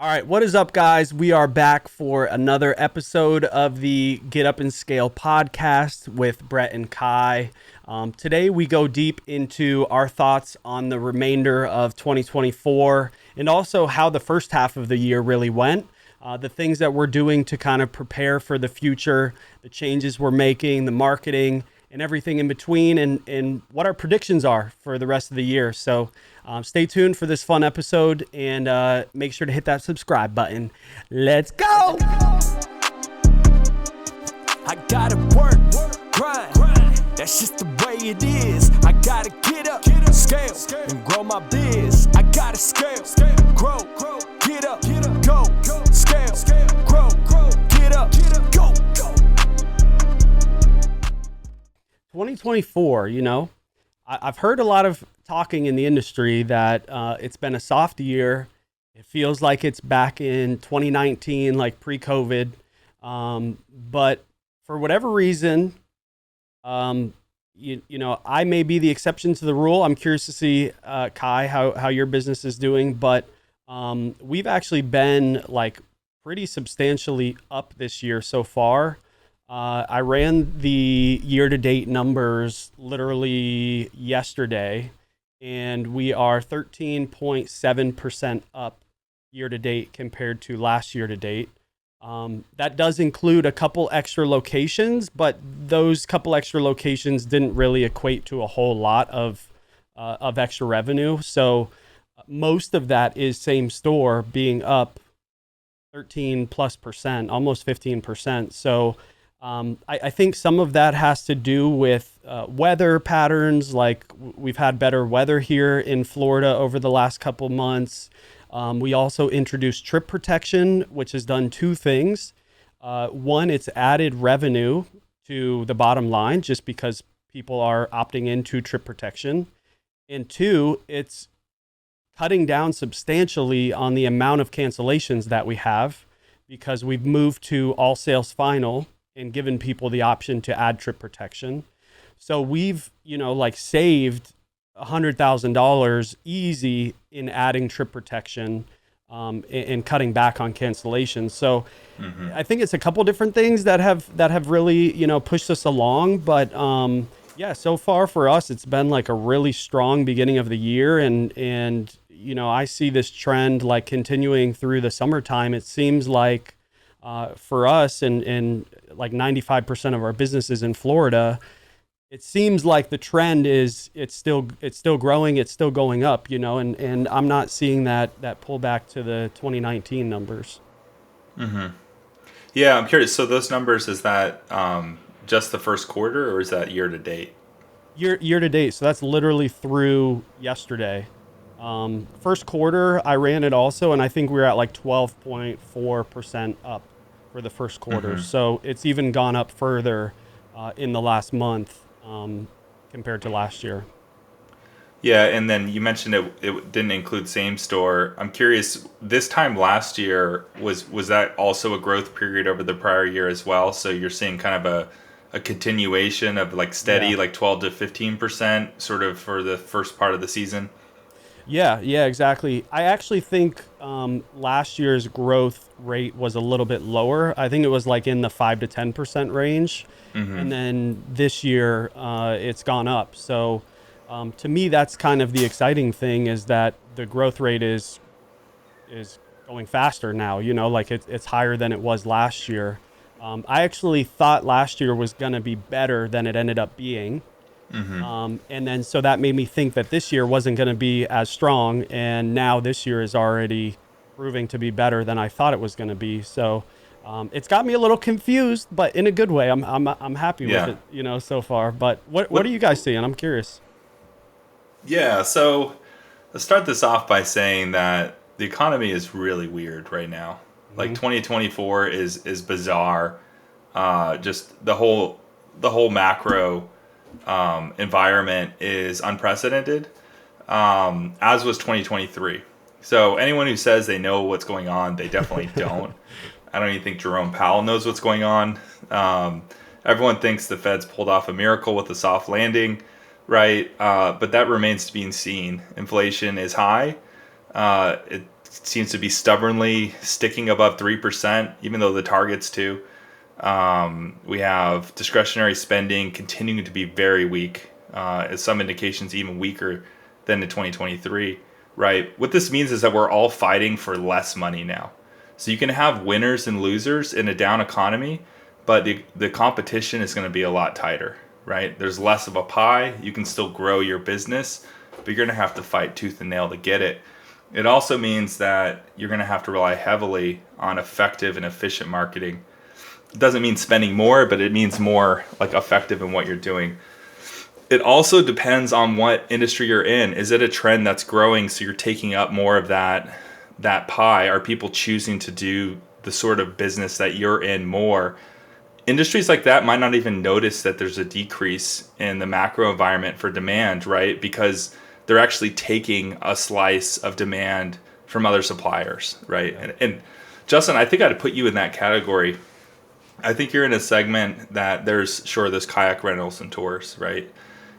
All right, what is up, guys? We are back for another episode of the Get Up and Scale podcast with Brett and Kai. Today, we go deep into our thoughts on the remainder of 2024 and also how the first half of the year really went. The things that we're doing to kind of prepare for the future, the changes we're making, the marketing, and everything in between, and what our predictions are for the rest of the year. So stay tuned for this fun episode and make sure to hit that subscribe button. Let's go! I gotta work, grind. That's just the way it is. I gotta get up, scale, and grow my biz. I gotta scale, grow, get up, go, scale, grow, get up, go. 2024, I've heard a lot of talking in the industry that it's been a soft year. It feels like it's back in 2019, like pre-COVID. But for whatever reason, I may be the exception to the rule. I'm curious to see, Kai, how your business is doing. But we've actually been like pretty substantially up this year so far. I ran the year-to-date numbers literally yesterday, and we are 13.7% up year-to-date compared to last year-to-date. That does include a couple extra locations, but those couple extra locations didn't really equate to a whole lot of extra revenue. So most of that is same store being up 13+%, almost 15%. So I think some of that has to do with weather patterns. Like we've had better weather here in Florida over the last couple months. We also introduced trip protection, which has done two things. One, it's added revenue to the bottom line just because people are opting into trip protection. And two, it's cutting down substantially on the amount of cancellations that we have because we've moved to all sales final and given people the option to add trip protection. So we've, saved $100,000 easy in adding trip protection and cutting back on cancellations. So I think it's a couple different things that have really, pushed us along. But so far for us, it's been like a really strong beginning of the year. And I see this trend like continuing through the summertime. It seems like for us and like 95% of our businesses in Florida, it seems like the trend is it's still growing, it's still going up, and I'm not seeing that pull back to the 2019 numbers. Yeah, I'm curious. So those numbers, is that just the first quarter or is that year to date? Year to date. So that's literally through yesterday. First quarter, I ran it also, and I think we were at like 12.4% up for the first quarter. So it's even gone up further in the last month compared to last year. Yeah, and then you mentioned it didn't include same store. I'm curious, this time last year, was that also a growth period over the prior year as well? So you're seeing kind of a continuation of like steady, like 12 to 15% sort of for the first part of the season? Yeah, exactly. I actually think last year's growth rate was a little bit lower. I think it was like in the 5 to 10% range. And then this year it's gone up. So to me, that's kind of the exciting thing, is that the growth rate is going faster now, like it's higher than it was last year. I actually thought last year was going to be better than it ended up being. And then so that made me think that this year wasn't going to be as strong, and now this year is already proving to be better than I thought it was going to be. So it's got me a little confused, but in a good way. I'm happy with it, so far. But what are you guys seeing? I'm curious. Yeah, so let's start this off by saying that the economy is really weird right now. Like 2024 is bizarre. Just the whole macro environment is unprecedented, as was 2023. So anyone who says they know what's going on, they definitely don't. I don't even think Jerome Powell knows what's going on. Everyone thinks the Fed's pulled off a miracle with a soft landing, right? But that remains to be seen. Inflation is high. It seems to be stubbornly sticking above 3%, even though the target's 2. We have discretionary spending continuing to be very weak, as some indications even weaker than in 2023, right? What this means is that we're all fighting for less money now. So you can have winners and losers in a down economy, but the competition is going to be a lot tighter, right? There's less of a pie. You can still grow your business, but you're going to have to fight tooth and nail to get it. It also means that you're going to have to rely heavily on effective and efficient marketing. It doesn't mean spending more, but it means more like effective in what you're doing. It also depends on what industry you're in. Is it a trend that's growing so you're taking up more of that pie? Are people choosing to do the sort of business that you're in more? Industries like that might not even notice that there's a decrease in the macro environment for demand, right? Because they're actually taking a slice of demand from other suppliers, right? And Justin, I think I'd put you in that category. I think you're in a segment that there's kayak rentals and tours, right?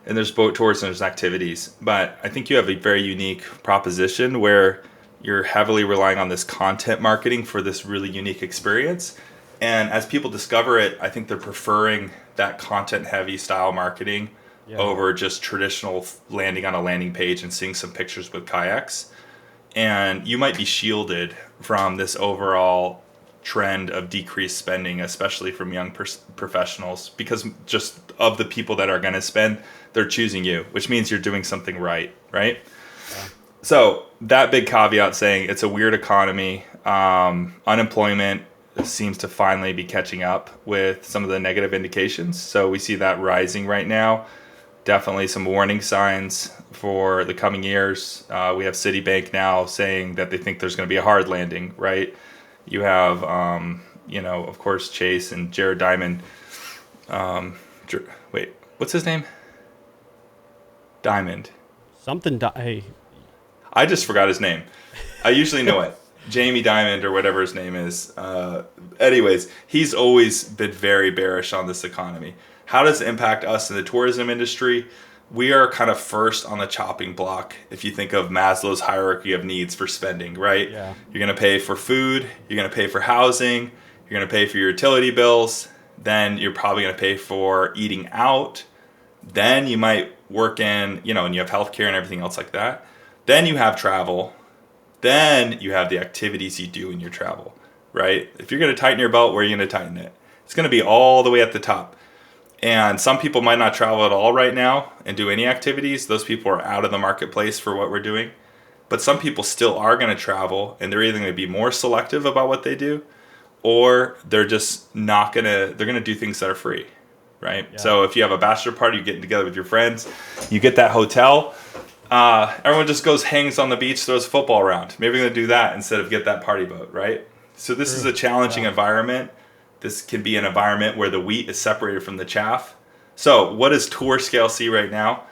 And there's boat tours and there's activities. But I think you have a very unique proposition where you're heavily relying on this content marketing for this really unique experience. And as people discover it, I think they're preferring that content heavy style marketing over just traditional landing on a landing page and seeing some pictures with kayaks. And you might be shielded from this overall trend of decreased spending, especially from young professionals, because just of the people that are going to spend, they're choosing you, which means you're doing something right? Yeah. So that big caveat saying it's a weird economy. Unemployment seems to finally be catching up with some of the negative indications. So we see that rising right now. Definitely some warning signs for the coming years. We have Citibank now saying that they think there's going to be a hard landing, right? You have, of course, Chase and Jared Diamond. Wait, what's his name? Diamond. Hey. I just forgot his name. I usually know it. Jamie Diamond or whatever his name is. Anyways, he's always been very bearish on this economy. How does it impact us in the tourism industry? We are kind of first on the chopping block if you think of Maslow's hierarchy of needs for spending, right? Yeah. You're going to pay for food, you're going to pay for housing, you're going to pay for your utility bills, then you're probably going to pay for eating out. Then you might work in, and you have healthcare and everything else like that. Then you have travel. Then you have the activities you do in your travel, right? If you're going to tighten your belt, where are you going to tighten it? It's going to be all the way at the top. And some people might not travel at all right now and do any activities. Those people are out of the marketplace for what we're doing. But some people still are going to travel, and they're either going to be more selective about what they do, or they're just not going to, they're going to do things that are free, right? Yeah. So if you have a bachelor party, you're getting together with your friends, you get that hotel, everyone just goes, hangs on the beach, throws a football around. Maybe we're going to do that instead of get that party boat, right? So this is a challenging environment. This can be an environment where the wheat is separated from the chaff. So what does tour scale see right now?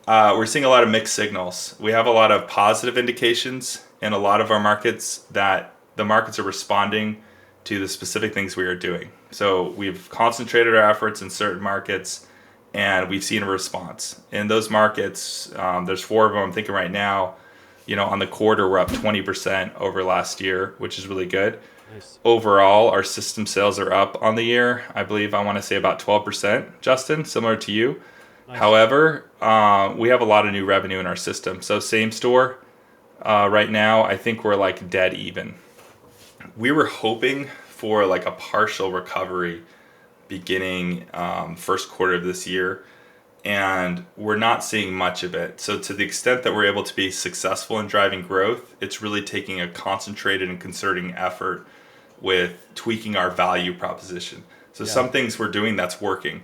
We're seeing a lot of mixed signals. We have a lot of positive indications in a lot of our markets that the markets are responding to the specific things we are doing. So we've concentrated our efforts in certain markets, and we've seen a response. In those markets, there's 4 of them I'm thinking right now. On the quarter, we're up 20% over last year, which is really good. Nice. Overall, our system sales are up on the year. I believe I want to say about 12%, Justin, similar to you. Nice. However, we have a lot of new revenue in our system. So same store, right now, I think we're like dead even. We were hoping for like a partial recovery beginning first quarter of this year, and we're not seeing much of it. So to the extent that we're able to be successful in driving growth, it's really taking a concentrated and concerted effort with tweaking our value proposition. So some things we're doing that's working.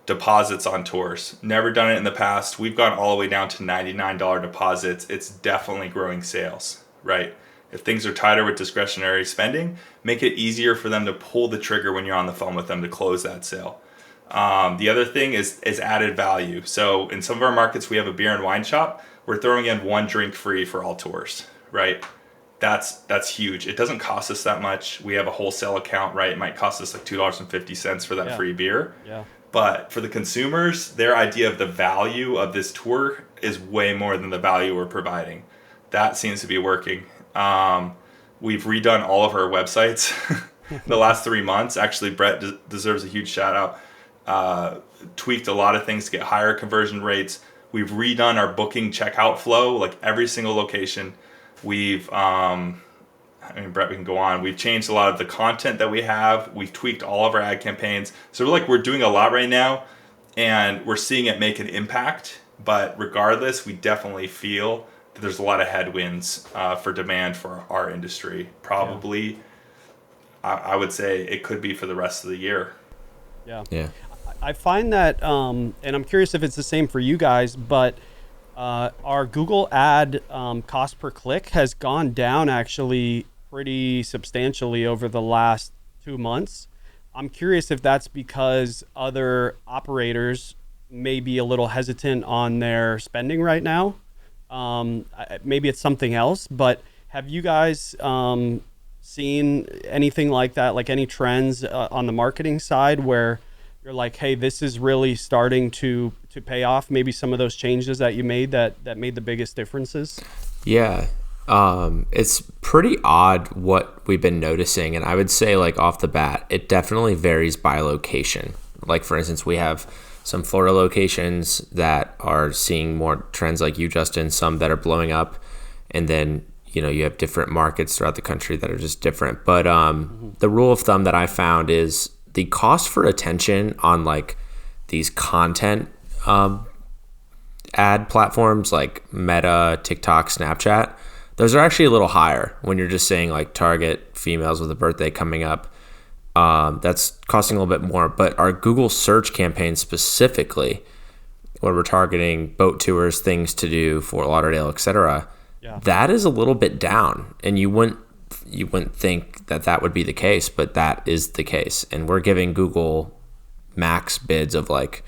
Deposits on tours. Never done it in the past. We've gone all the way down to $99 deposits. It's definitely growing sales, right? If things are tighter with discretionary spending, make it easier for them to pull the trigger when you're on the phone with them to close that sale. The other thing is added value. So in some of our markets, we have a beer and wine shop. We're throwing in 1 drink free for all tours, right? That's huge. It doesn't cost us that much. We have a wholesale account, right? It might cost us like $2.50 for that free beer. Yeah. But for the consumers, their idea of the value of this tour is way more than the value we're providing. That seems to be working. We've redone all of our websites the last 3 months. Actually, Brett deserves a huge shout out. Tweaked a lot of things to get higher conversion rates. We've redone our booking checkout flow, like every single location. We've, Brett, we can go on. We've changed a lot of the content that we have. We've tweaked all of our ad campaigns. So we're doing a lot right now, and we're seeing it make an impact. But regardless, we definitely feel that there's a lot of headwinds for demand for our industry. Probably, I would say it could be for the rest of the year. Yeah. I find that, and I'm curious if it's the same for you guys, but our Google ad cost per click has gone down actually pretty substantially over the last 2 months. I'm curious if that's because other operators may be a little hesitant on their spending right now. Maybe it's something else, but have you guys seen anything like that, like any trends on the marketing side where you're like, hey, this is really starting to pay off? Maybe some of those changes that you made that made the biggest differences? Yeah. It's pretty odd what we've been noticing. And I would say, like, off the bat, it definitely varies by location. Like, for instance, we have some Florida locations that are seeing more trends like you, Justin, some that are blowing up. And then, you have different markets throughout the country that are just different. But the rule of thumb that I found is the cost for attention on like these content ad platforms like Meta, TikTok, Snapchat, those are actually a little higher when you're just saying like target females with a birthday coming up. That's costing a little bit more. But our Google search campaign specifically, where we're targeting boat tours, things to do, Fort Lauderdale, etc., that is a little bit down. And you wouldn't think that would be the case, but that is the case. And we're giving Google max bids of like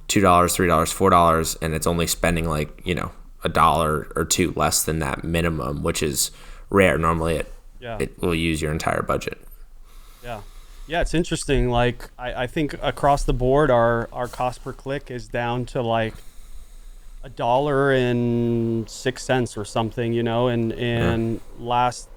$2, $3, $4, and it's only spending like, $1 or $2 less than that minimum, which is rare. Normally it will use your entire budget. Yeah, it's interesting. Like I think across the board our cost per click is down to like $1.06 or something, and last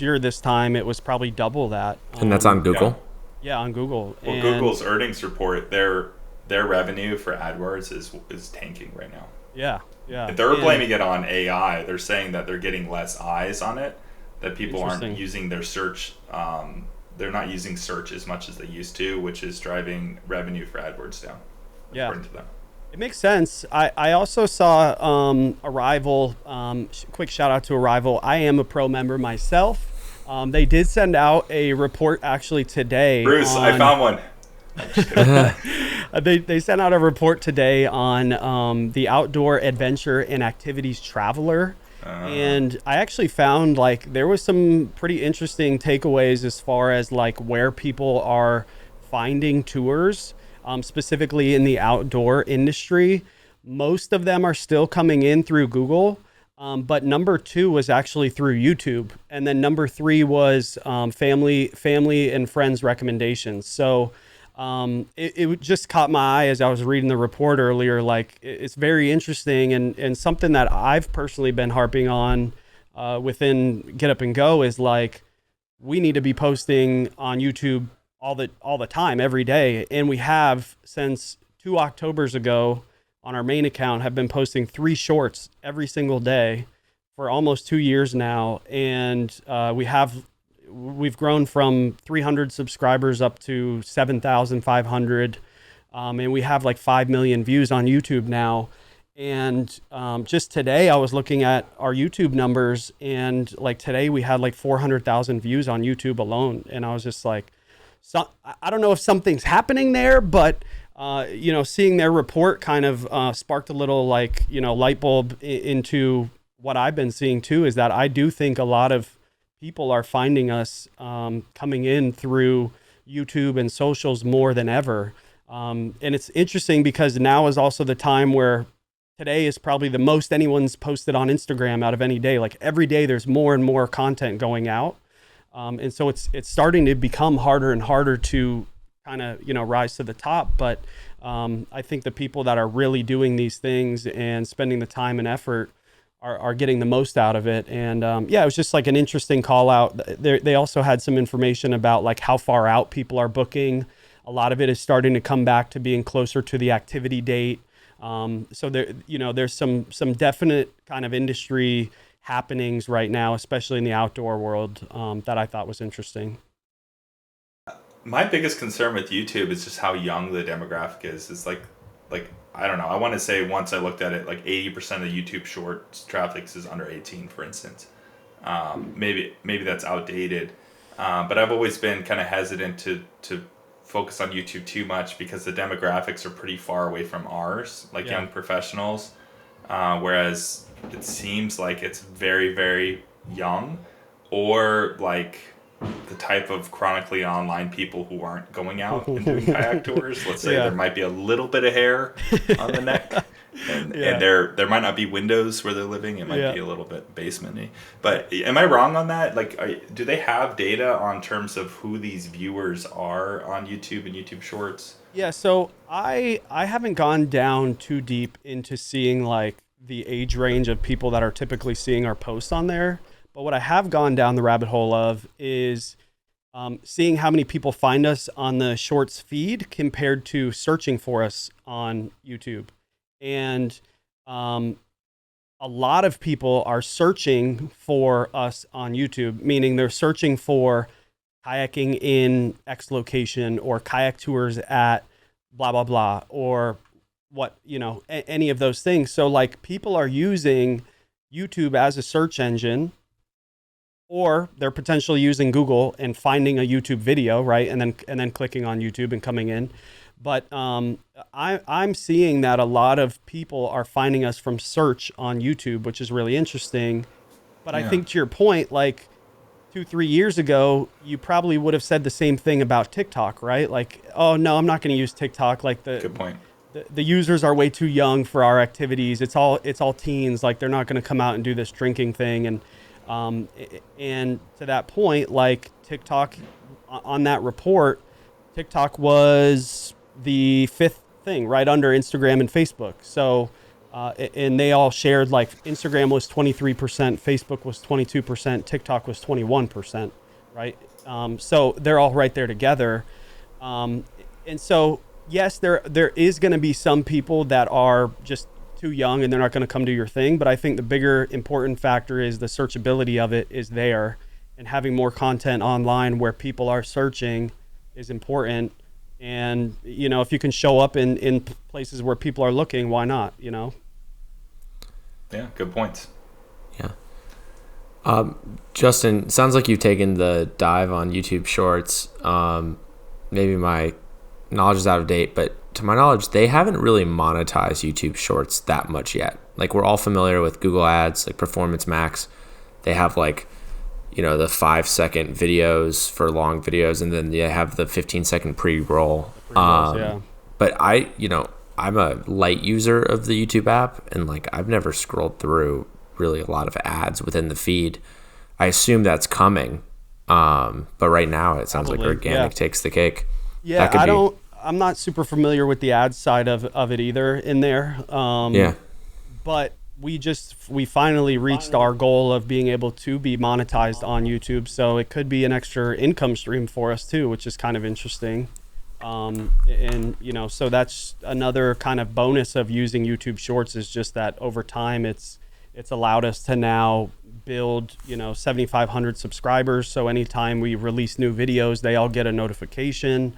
year this time it was probably double that. And that's on Google? Yeah, on Google. Well, Google's earnings report, their revenue for AdWords is tanking right now. Yeah. If they're blaming it on AI, they're saying that they're getting less eyes on it, that people aren't using their search. They're not using search as much as they used to, which is driving revenue for AdWords down, according to them. It makes sense. I also saw Arrival. Quick shout out to Arrival. I am a pro member myself. They did send out a report actually today. Bruce, I found one. They sent out a report today on the Outdoor Adventure and Activities Traveler. And I actually found like there was some pretty interesting takeaways as far as like where people are finding tours. Specifically in the outdoor industry. Most of them are still coming in through Google, but number 2 was actually through YouTube. And then number 3 was family and friends recommendations. So it just caught my eye as I was reading the report earlier. Like it's very interesting and something that I've personally been harping on within Get Up and Go is like, we need to be posting on YouTube all the time, every day. And we have since 2 Octobers ago on our main account have been posting 3 shorts every single day for almost 2 years now. And we've grown from 300 subscribers up to 7,500. And we have like 5 million views on YouTube now. And just today I was looking at our YouTube numbers, and like today we had like 400,000 views on YouTube alone. And I was just like, so I don't know if something's happening there, but seeing their report kind of sparked a little like light bulb into what I've been seeing too. Is that I do think a lot of people are finding us coming in through YouTube and socials more than ever, and it's interesting because now is also the time where today is probably the most anyone's posted on Instagram out of any day. Like every day, there's more and more content going out. And so it's starting to become harder and harder to kind of, rise to the top. But I think the people that are really doing these things and spending the time and effort are getting the most out of it. And yeah, it was just like an interesting call out. They also had some information about like how far out people are booking. A lot of it is starting to come back to being closer to the activity date. So there, there's some definite kind of industry happenings right now, especially in the outdoor world, that I thought was interesting. My biggest concern with YouTube is just how young the demographic is. It's like I don't know. I want to say once I looked at it, like 80% of the YouTube Shorts traffic is under 18, for instance. Maybe that's outdated, but I've always been kind of hesitant to focus on YouTube too much because the demographics are pretty far away from ours, like young professionals. Whereas it seems like it's very, very young, or like the type of chronically online people who aren't going out and doing kayak tours. Let's say there might be a little bit of hair on the neck, and there might not be windows where they're living. It might be a little bit basementy. But am I wrong on that? Like, do they have data on terms of who these viewers are on YouTube and YouTube Shorts? Yeah, so I haven't gone down too deep into seeing like the age range of people that are typically seeing our posts on there. But what I have gone down the rabbit hole of is seeing how many people find us on the Shorts feed compared to searching for us on YouTube. And a lot of people are searching for us on YouTube, meaning they're searching for kayaking in X location or kayak tours at blah, blah, blah, or what, any of those things. So like people are using YouTube as a search engine, or they're potentially using Google and finding a YouTube video, right? And then clicking on YouTube and coming in. But I'm seeing that a lot of people are finding us from search on YouTube, which is really interesting. But I think to your point, like 2-3 years ago, you probably would have said the same thing about TikTok, right? Like, oh no, I'm not going to use TikTok. Like Good point. The users are way too young for our activities. It's all teens. Like they're not going to come out and do this drinking thing. And to that point, like TikTok on that report, TikTok was the 5th thing right under Instagram and Facebook. So, and they all shared like Instagram was 23%, Facebook was 22%, TikTok was 21%, right? So they're all right there together. And so, yes, there is going to be some people that are just too young and they're not going to come to your thing. But I think the bigger important factor is the searchability of it is there, and having more content online where people are searching is important. And, if you can show up in places where people are looking, why not, Yeah, good points. Yeah. Justin, sounds like you've taken the dive on YouTube Shorts. Maybe my knowledge is out of date, but to my knowledge, they haven't really monetized YouTube Shorts that much yet. Like we're all familiar with Google Ads, like Performance Max. They have like, the 5-second videos for long videos, and then they have the 15-second pre-roll. But I'm a light user of the YouTube app, and like I've never scrolled through really a lot of ads within the feed. I assume that's coming, but right now it sounds like organic takes the cake. Yeah, I'm not super familiar with the ads side of it either in there. But we finally reached our goal of being able to be monetized on YouTube. So it could be an extra income stream for us too, which is kind of interesting. So that's another kind of bonus of using YouTube Shorts, is just that over time it's allowed us to now build 7,500 subscribers. So anytime we release new videos, they all get a notification.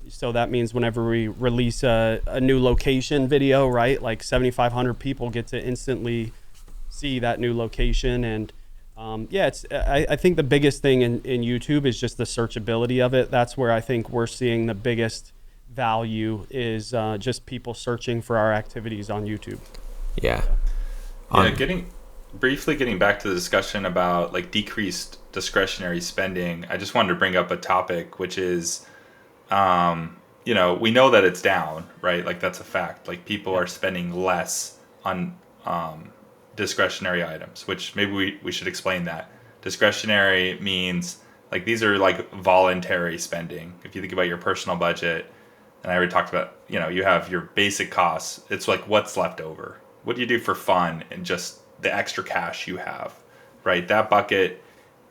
So that means whenever we release a new location video, right, like 7,500 people get to instantly see that new location. And I think the biggest thing in YouTube is just the searchability of it. That's where I think we're seeing the biggest value is just people searching for our activities on YouTube. Yeah. Getting back to the discussion about like decreased discretionary spending, I just wanted to bring up a topic, which is we know that it's down, right? Like that's a fact. Like people are spending less on discretionary items, which maybe we should explain that. Discretionary means like these are like voluntary spending. If you think about your personal budget, and I already talked about, you have your basic costs. It's like what's left over. What do you do for fun and just the extra cash you have, right? That bucket,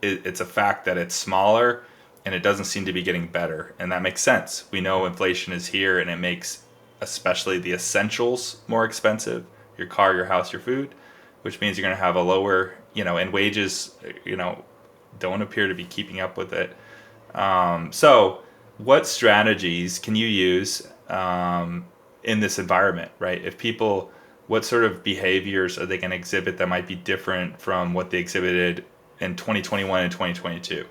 it's a fact that it's smaller and it doesn't seem to be getting better. And that makes sense. We know inflation is here and it makes especially the essentials more expensive, your car, your house, your food, which means you're going to have a lower, and wages, don't appear to be keeping up with it. So what strategies can you use in this environment, right? If people, what sort of behaviors are they going to exhibit that might be different from what they exhibited in 2021 and 2022,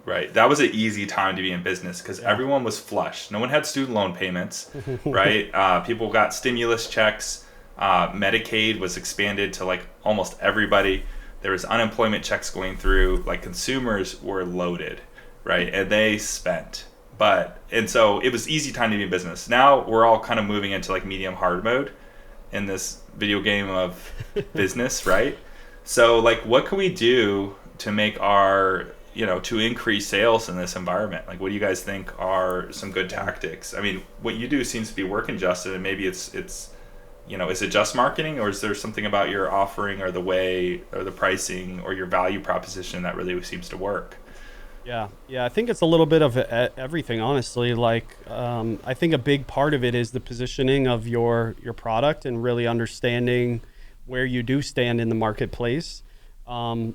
right? That was an easy time to be in business because everyone was flush. No one had student loan payments, right? People got stimulus checks. Medicaid was expanded to like almost everybody. There was unemployment checks going through. Like consumers were loaded, right? And they spent. And so it was easy time to be in business. Now we're all kind of moving into like medium hard mode in this video game of business, right? So like what can we do to make our, to increase sales in this environment? Like what do you guys think are some good tactics? I mean, what you do seems to be working, Justin, and maybe it's is it just marketing, or is there something about your offering or the way or the pricing or your value proposition that really seems to work? Yeah, I think it's a little bit of everything, honestly. Like, I think a big part of it is the positioning of your product and really understanding where you do stand in the marketplace. To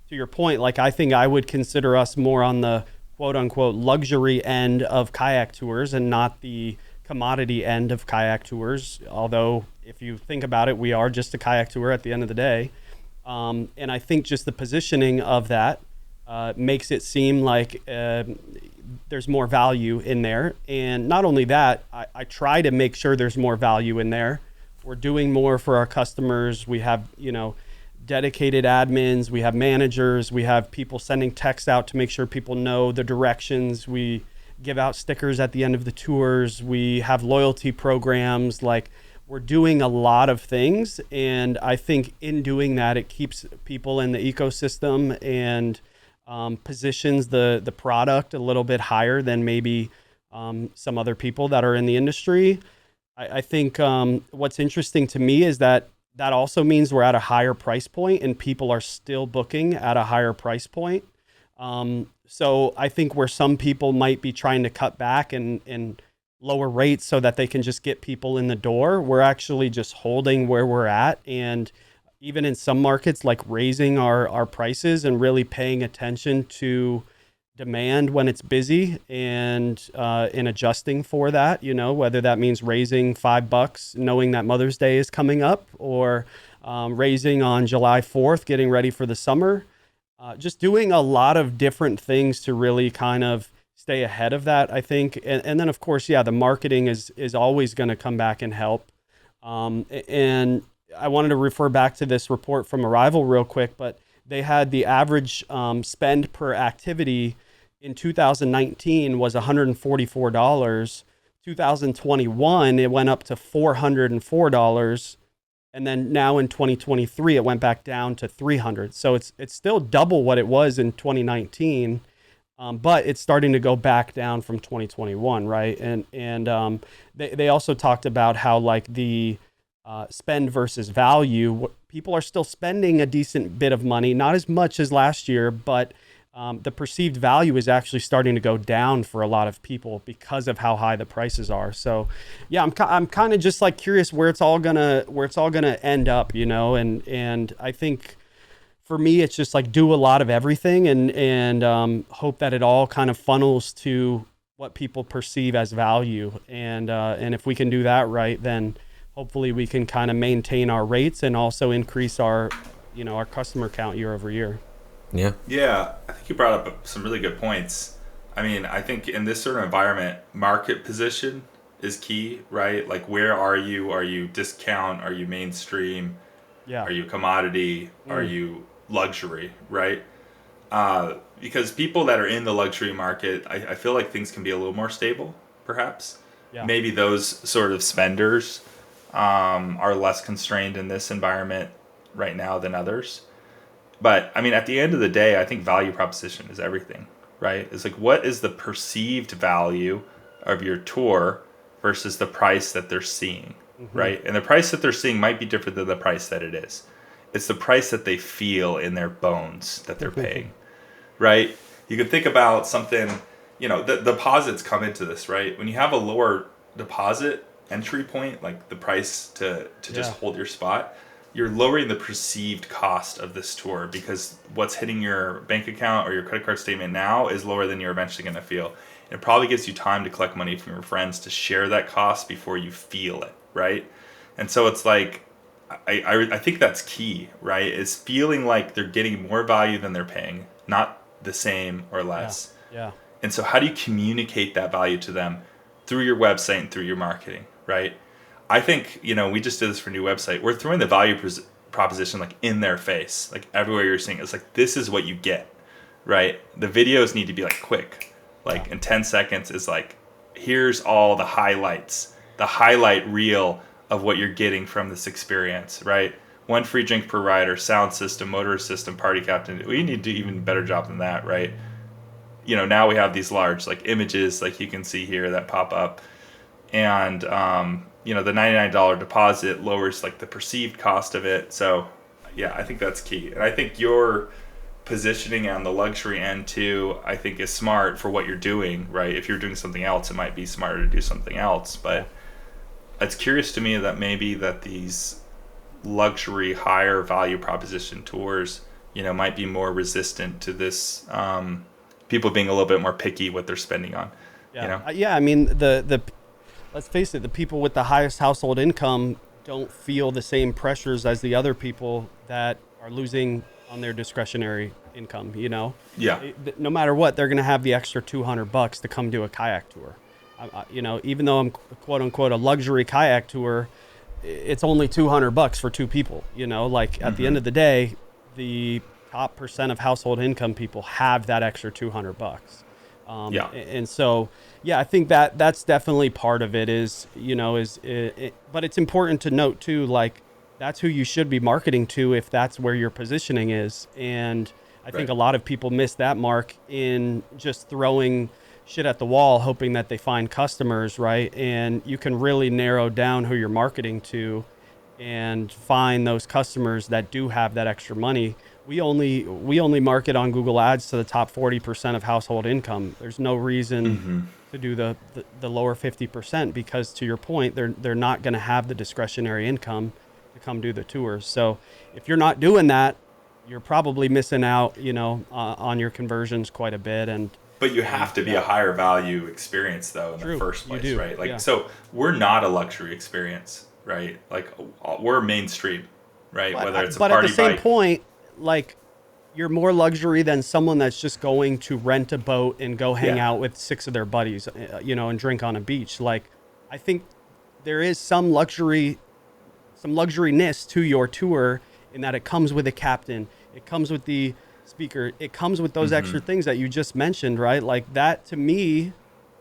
your point, like I think I would consider us more on the quote unquote luxury end of kayak tours and not the commodity end of kayak tours. Although if you think about it, we are just a kayak tour at the end of the day. And I think just the positioning of that makes it seem like there's more value in there. And not only that, I try to make sure there's more value in there. We're doing more for our customers. We have, dedicated admins, we have managers, we have people sending texts out to make sure people know the directions. We give out stickers at the end of the tours. We have loyalty programs. Like we're doing a lot of things. And I think in doing that, it keeps people in the ecosystem and positions the product a little bit higher than maybe some other people that are in the industry. I think what's interesting to me is that also means we're at a higher price point and people are still booking at a higher price point. So I think where some people might be trying to cut back and lower rates so that they can just get people in the door, we're actually just holding where we're at. And even in some markets, like raising our prices and really paying attention to demand when it's busy and adjusting for that, whether that means raising $5 knowing that Mother's Day is coming up, or raising on July 4th, getting ready for the summer. Just doing a lot of different things to really kind of stay ahead of that, I think. And then, of course, the marketing is always going to come back and help. And I wanted to refer back to this report from Arrival real quick, but they had the average spend per activity in 2019 was $144. 2021, it went up to $404. And then now in 2023, it went back down to $300. So it's still double what it was in 2019, but it's starting to go back down from 2021, right? And they also talked about how like the spend versus value, people are still spending a decent bit of money, not as much as last year, but the perceived value is actually starting to go down for a lot of people because of how high the prices are. So, I'm kind of just like curious where it's all gonna end up, and I think for me it's just like do a lot of everything and hope that it all kind of funnels to what people perceive as value, and if we can do that right, then hopefully we can kind of maintain our rates and also increase our customer count year over year. Yeah, I think you brought up some really good points. I mean, I think in this sort of environment, market position is key, right? Like, where are you? Are you discount? Are you mainstream? Yeah. Are you commodity? Are you luxury, right? Because people that are in the luxury market, I feel like things can be a little more stable, perhaps. Yeah. Maybe those sort of spenders are less constrained in this environment right now than others. But I mean, at the end of the day, I think value proposition is everything, right? It's like, what is the perceived value of your tour versus the price that they're seeing, right? And the price that they're seeing might be different than the price that it is. It's the price that they feel in their bones that they're paying, right? You could think about something, the deposits come into this, right? When you have a lower deposit entry point, like the price to just hold your spot, you're lowering the perceived cost of this tour, because what's hitting your bank account or your credit card statement now is lower than you're eventually going to feel. It probably gives you time to collect money from your friends to share that cost before you feel it, right? And so it's like, I think that's key, right? Is feeling like they're getting more value than they're paying, not the same or less. Yeah. And so how do you communicate that value to them through your website and through your marketing, right? I think, we just did this for a new website. We're throwing the value proposition like in their face, like everywhere you're seeing. It's like, this is what you get, right? The videos need to be like quick, like in 10 seconds is like, here's all the highlights, the highlight reel of what you're getting from this experience, right? 1 free drink per rider, sound system, motor system, party captain. We need to do even better job than that, right? Now we have these large like images, like you can see here, that pop up, and the $99 deposit lowers like the perceived cost of it. So yeah, I think that's key. And I think your positioning on the luxury end too, I think is smart for what you're doing, right? If you're doing something else, it might be smarter to do something else. But it's curious to me that maybe that these luxury higher value proposition tours, might be more resistant to this, people being a little bit more picky what they're spending on. I mean, the let's face it, the people with the highest household income don't feel the same pressures as the other people that are losing on their discretionary income. No matter what, they're going to have the extra $200 to come do a kayak tour. Even though I'm quote unquote a luxury kayak tour, it's only $200 for 2 people. At the end of the day, the top percent of household income people have that extra $200. And so, I think that's definitely part of it but it's important to note too, like that's who you should be marketing to if that's where your positioning is. And I think a lot of people miss that mark in just throwing shit at the wall, hoping that they find customers, right? And you can really narrow down who you're marketing to and find those customers that do have that extra money. We only market on Google Ads to the top 40% of household income. There's no reason to do the lower 50%, because to your point, they're not going to have the discretionary income to come do the tours. So if you're not doing that, you're probably missing out, on your conversions quite a bit. But you have to be a higher value experience though in the first place, right? Like, so we're not a luxury experience, right? Like we're mainstream, right? Whether it's a party bike. But at the same point, like you're more luxury than someone that's just going to rent a boat and go hang out with 6 of their buddies, and drink on a beach. Like, I think there is some luxuriness to your tour in that it comes with a captain, it comes with the speaker, it comes with those extra things that you just mentioned, right? Like that to me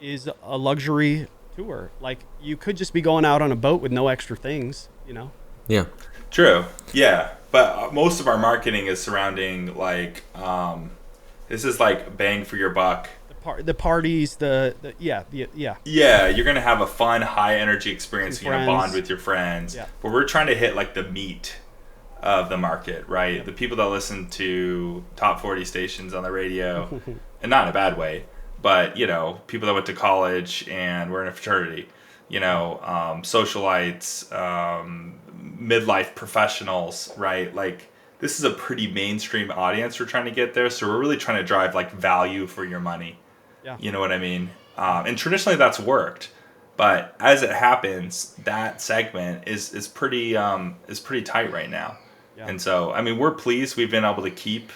is a luxury tour. Like you could just be going out on a boat with no extra things, Yeah. True. Yeah. But most of our marketing is surrounding like, this is like bang for your buck. The parties, yeah. Yeah, you're going to have a fun, high energy experience. You're going to bond with your friends. Yeah. But we're trying to hit like the meat of the market, right? Yeah. The people that listen to top 40 stations on the radio, and not in a bad way, but, people that went to college and were in a fraternity, socialites, midlife professionals, right? Like this is a pretty mainstream audience we're trying to get there. So we're really trying to drive like value for your money. Yeah. You know what I mean? And traditionally that's worked, but as it happens, that segment is pretty tight right now. Yeah. And so, I mean, we're pleased we've been able to keep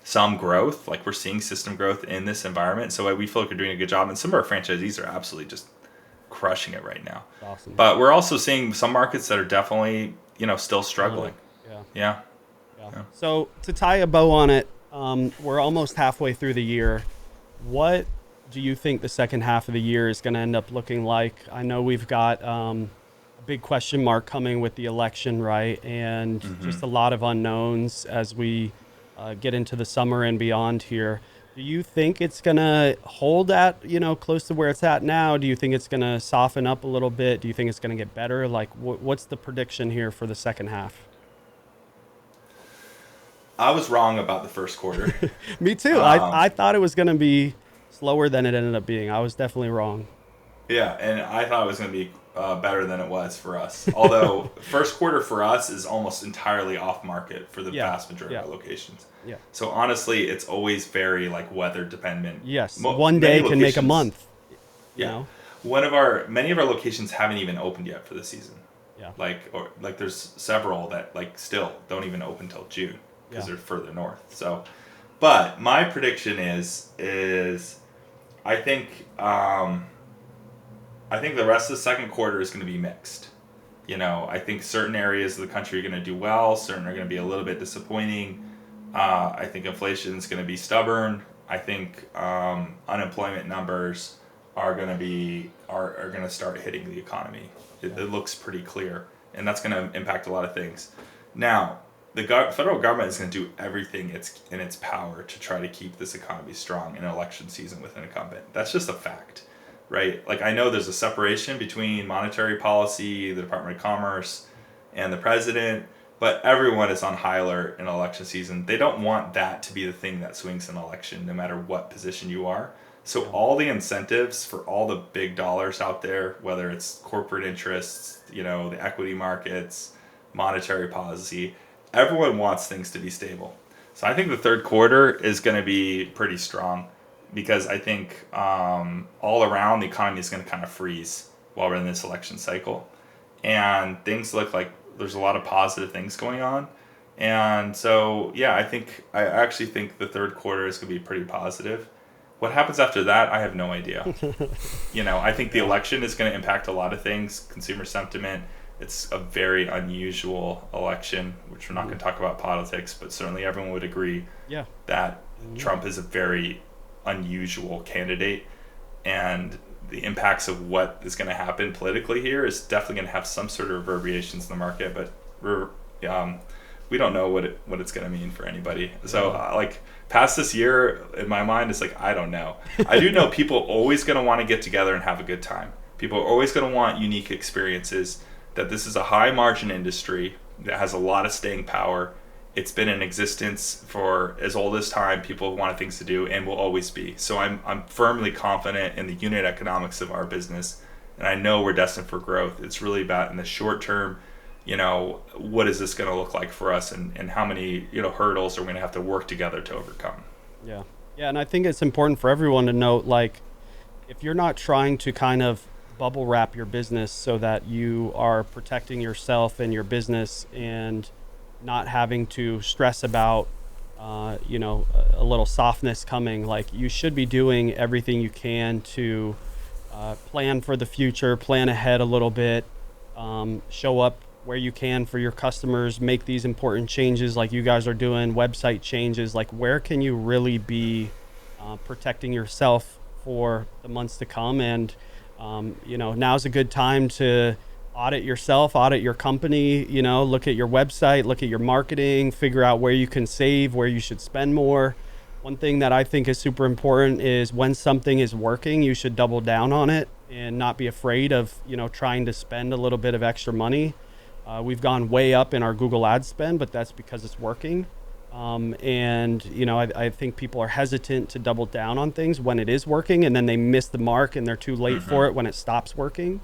some growth. Like we're seeing system growth in this environment. So we feel like we're doing a good job. And some of our franchisees are absolutely just crushing it right now. Awesome. But we're also seeing some markets that are definitely, still struggling. Yeah. So to tie a bow on it, we're almost halfway through the year. What do you think the second half of the year is going to end up looking like? I know we've got a big question mark coming with the election, right? And just a lot of unknowns as we get into the summer and beyond here. Do you think it's going to hold at, close to where it's at now? Do you think it's going to soften up a little bit? Do you think it's going to get better? Like, what's the prediction here for the second half? I was wrong about the first quarter. Me too. I thought it was going to be slower than it ended up being. I was definitely wrong. Yeah, and I thought it was going to be better than it was for us. Although first quarter for us is almost entirely off market for the Yeah, vast majority yeah, of locations. yeah. So honestly, it's always very like weather dependent. Yes, one Many day can make a locations- month. You Yeah, know. many of our locations haven't even opened yet for the season. Yeah. Like there's several that like still don't even open till June because Yeah. they're further north. So, but my prediction is I think I think the rest of the second quarter is going to be mixed. I think certain areas of the country are going to do well, certain are going to be a little bit disappointing. I think inflation is going to be stubborn. I think unemployment numbers are going to are going to start hitting the economy. It looks pretty clear, and that's going to impact a lot of things. Now, the federal government is going to do everything in its power to try to keep this economy strong in election season with an incumbent. That's just a fact, right? Like I know there's a separation between monetary policy, the Department of Commerce, and the president, but everyone is on high alert in election season. They don't want that to be the thing that swings an election, no matter what position you are. So all the incentives for all the big dollars out there, whether it's corporate interests, the equity markets, monetary policy, everyone wants things to be stable. So I think the third quarter is going to be pretty strong because I think all around the economy is going to kind of freeze while we're in this election cycle. And things look like there's a lot of positive things going on. And so, yeah, I actually think the third quarter is going to be pretty positive. What happens after that, I have no idea. I think the election is going to impact a lot of things, consumer sentiment. It's a very unusual election, which we're not going to talk about politics, but certainly everyone would agree that Trump is a very unusual candidate. And the impacts of what is going to happen politically here is definitely going to have some sort of reverberations in the market, but we don't know what it's going to mean for anybody. So past this year, in my mind, it's like, I don't know. I do know people are always going to want to get together and have a good time. People are always going to want unique experiences, that this is a high margin industry that has a lot of staying power. It's been in existence for as old as time. People have wanted things to do and will always be. So I'm firmly confident in the unit economics of our business, and I know we're destined for growth. It's really about in the short term, what is this going to look like for us, and how many hurdles are we going to have to work together to overcome. Yeah, and I think it's important for everyone to note, like, if you're not trying to kind of bubble wrap your business so that you are protecting yourself and your business and not having to stress about a little softness coming, like, you should be doing everything you can to plan for the future, plan ahead a little bit, show up where you can for your customers, make these important changes like you guys are doing, website changes. Like, where can you really be protecting yourself for the months to come? And now's a good time to audit yourself, audit your company, look at your website, look at your marketing, figure out where you can save, where you should spend more. One thing that I think is super important is when something is working, you should double down on it and not be afraid of, trying to spend a little bit of extra money. We've gone way up in our Google Ads spend, but that's because it's working. I think people are hesitant to double down on things when it is working, and then they miss the mark and they're too late for it when it stops working.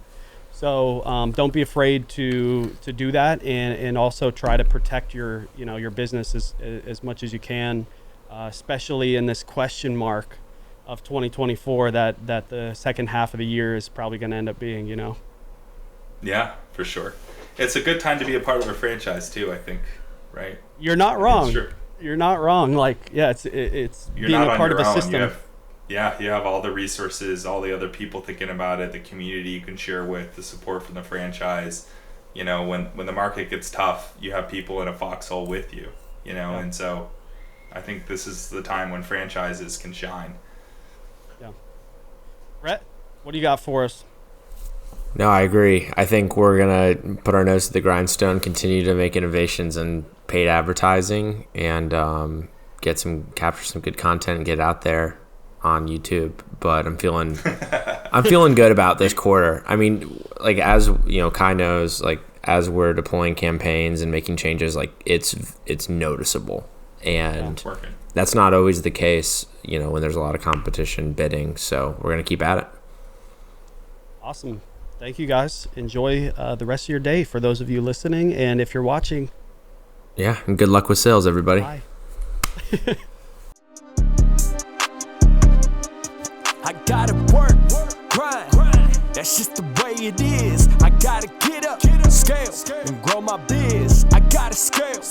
So don't be afraid to do that, and also try to protect your business as much as you can, especially in this question mark of 2024 that the second half of the year is probably going to end up being. Yeah, for sure. It's a good time to be a part of a franchise too, I think, right? You're not wrong. Sure. You're not wrong. Like, yeah, it's You're being not a on part of your a own. system. You have all the resources, all the other people thinking about it, the community you can share with, the support from the franchise. When the market gets tough, you have people in a foxhole with you, Yeah. And so I think this is the time when franchises can shine. Yeah. Brett, what do you got for us? No, I agree. I think we're going to put our nose to the grindstone, continue to make innovations in paid advertising, and capture some good content and get out there on YouTube. But I'm feeling good about this quarter. I mean, like, as Kai knows, like, as we're deploying campaigns and making changes, like, it's noticeable. And Working. that's not always the case, when there's a lot of competition bidding. So we're going to keep at it. Awesome. Thank you, guys. Enjoy the rest of your day for those of you listening. And if you're watching, yeah, and good luck with sales, everybody. bye. I gotta work, grind. That's just the way it is. I gotta get up, scale, and grow my biz. I gotta scale,